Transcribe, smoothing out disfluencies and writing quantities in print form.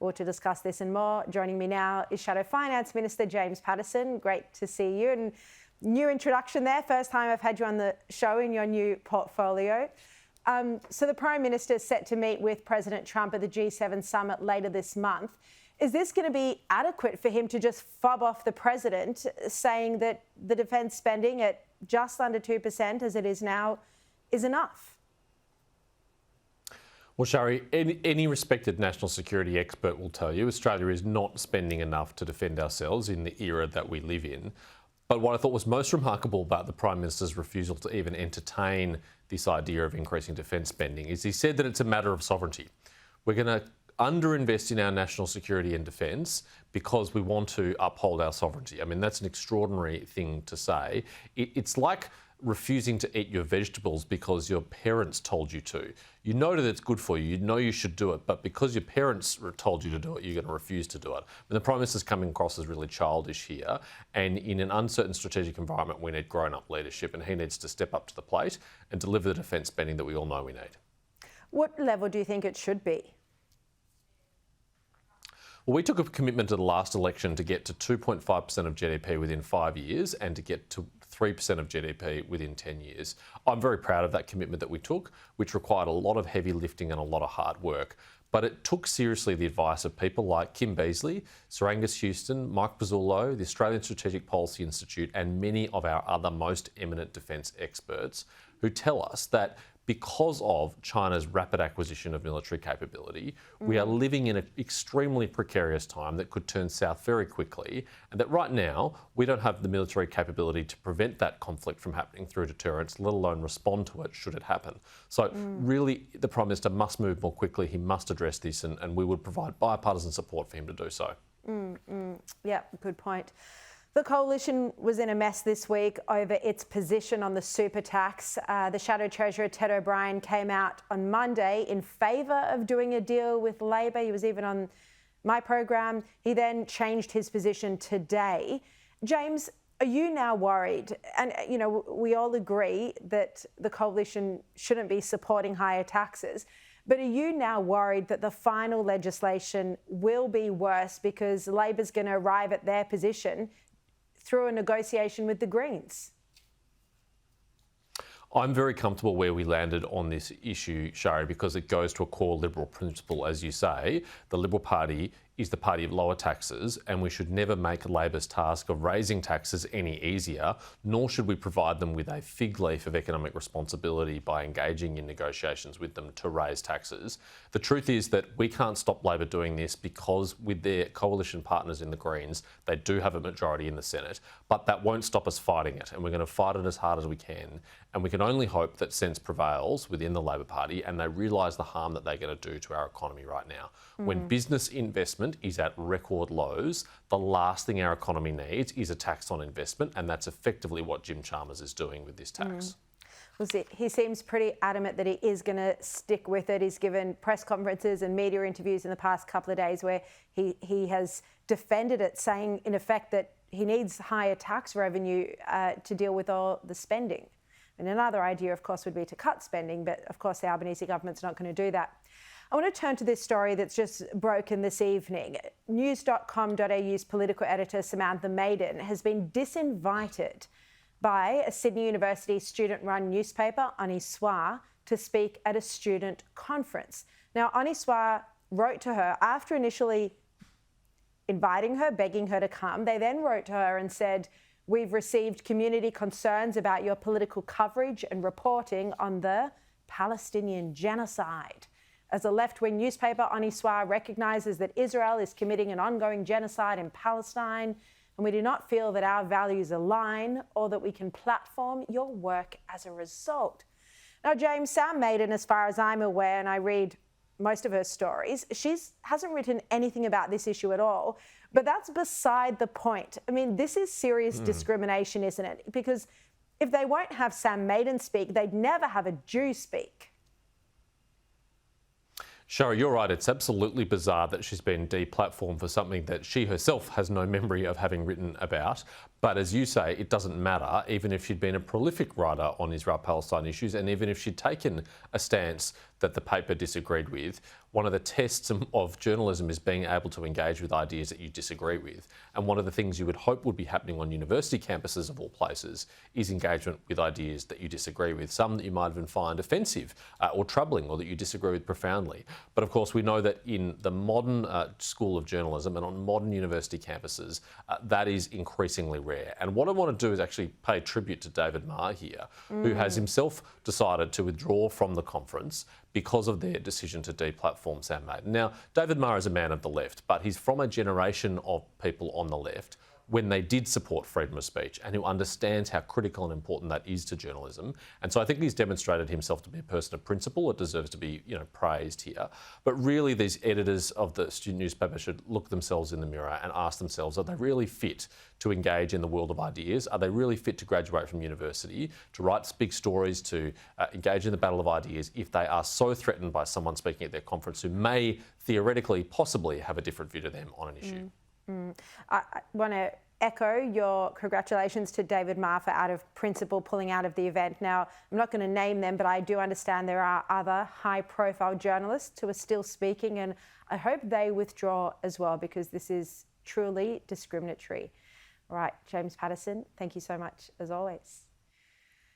Well, to discuss this and more, joining me now is Shadow Finance Minister James Paterson. Great to see you. And new introduction there. First time I've had you on the show in your new portfolio. So the Prime Minister is set to meet with President Trump at the G7 summit later this month. Is this going to be adequate for him to just fob off the President, saying that the defence spending at just under 2%, as it is now, is enough? Well, Shari, any respected national security expert will tell you Australia is not spending enough to defend ourselves in the era that we live in. But what I thought was most remarkable about the Prime Minister's refusal to even entertain this idea of increasing defence spending is he said that it's a matter of sovereignty. We're going to underinvest in our national security and defence because we want to uphold our sovereignty. I mean, that's an extraordinary thing to say. It's like refusing to eat your vegetables because your parents told you to. You know that it's good for you, you know you should do it, but because your parents told you to do it, you're going to refuse to do it. But the Prime Minister's coming across as really childish here, and in an uncertain strategic environment, we need grown-up leadership, and he needs to step up to the plate and deliver the defence spending that we all know we need. What level do you think it should be? Well, we took a commitment at the last election to get to 2.5% of GDP within 5 years and to get to 3% of GDP within 10 years. I'm very proud of that commitment that we took, which required a lot of heavy lifting and a lot of hard work. But it took seriously the advice of people like Kim Beazley, Sir Angus Houston, Mike Pizzullo, the Australian Strategic Policy Institute, and many of our other most eminent defence experts who tell us that because of China's rapid acquisition of military capability, we are living in an extremely precarious time that could turn south very quickly, and that right now we don't have the military capability to prevent that conflict from happening through deterrence, let alone respond to it should it happen. So really, the Prime Minister must move more quickly. He must address this, and we would provide bipartisan support for him to do so. Yeah, good point. The Coalition was in a mess this week over its position on the super tax. The Shadow Treasurer, Ted O'Brien, came out on Monday in favour of doing a deal with Labor. He was even on my program. He then changed his position today. James, are you now worried? And, you know, we all agree that the Coalition shouldn't be supporting higher taxes. But are you now worried that the final legislation will be worse because Labor's going to arrive at their position through a negotiation with the Greens? I'm very comfortable where we landed on this issue, Shari, because it goes to a core Liberal principle. As you say, the Liberal Party is the party of lower taxes, and we should never make Labor's task of raising taxes any easier, nor should we provide them with a fig leaf of economic responsibility by engaging in negotiations with them to raise taxes. The truth is that we can't stop Labor doing this because with their coalition partners in the Greens, they do have a majority in the Senate, but that won't stop us fighting it, and we're going to fight it as hard as we can. And we can only hope that sense prevails within the Labor Party and they realise the harm that they're going to do to our economy right now. When business investment is at record lows, the last thing our economy needs is a tax on investment, and that's effectively what Jim Chalmers is doing with this tax. Well, see, he seems pretty adamant that he is going to stick with it. He's given press conferences and media interviews in the past couple of days where he has defended it, saying in effect that he needs higher tax revenue to deal with all the spending. And another idea, of course, would be to cut spending, but of course the Albanese government's not going to do that. I want to turn to this story that's just broken this evening. News.com.au's political editor Samantha Maiden has been disinvited by a Sydney University student-run newspaper, Ani Soir, to speak at a student conference. Now, Ani Soir wrote to her after initially inviting her, begging her to come. They then wrote to her and said, "We've received community concerns about your political coverage and reporting on the Palestinian genocide. As a left-wing newspaper, Ani Soir recognises that Israel is committing an ongoing genocide in Palestine, and we do not feel that our values align or that we can platform your work as a result." Now, James, Sam Maiden, as far as I'm aware, and I read most of her stories, she hasn't written anything about this issue at all. But that's beside the point. I mean, this is serious discrimination, isn't it? Because if they won't have Sam Maiden speak, they'd never have a Jew speak. Shari, you're right. It's absolutely bizarre that she's been deplatformed for something that she herself has no memory of having written about. But as you say, it doesn't matter, even if she'd been a prolific writer on Israel-Palestine issues, and even if she'd taken a stance that the paper disagreed with. One of the tests of journalism is being able to engage with ideas that you disagree with. And one of the things you would hope would be happening on university campuses of all places is engagement with ideas that you disagree with, some that you might even find offensive or troubling, or that you disagree with profoundly. But of course, we know that in the modern school of journalism and on modern university campuses, that is increasingly rare. And what I want to do is actually pay tribute to David Marr here, who has himself decided to withdraw from the conference because of their decision to deplatform Sam Maiden. Now, David Marr is a man of the left, but he's from a generation of people on the left when they did support freedom of speech, and who understands how critical and important that is to journalism. And so I think he's demonstrated himself to be a person of principle. It deserves to be, praised here. But really, these editors of the student newspaper should look themselves in the mirror and ask themselves, are they really fit to engage in the world of ideas? Are they really fit to graduate from university, to write big stories, to engage in the battle of ideas, if they are so threatened by someone speaking at their conference who may theoretically, possibly have a different view to them on an issue? I want to echo your congratulations to David Marr for, out of principle, pulling out of the event. Now, I'm not going to name them, but I do understand there are other high-profile journalists who are still speaking, and I hope they withdraw as well, because this is truly discriminatory. All right, James Paterson, thank you so much, as always.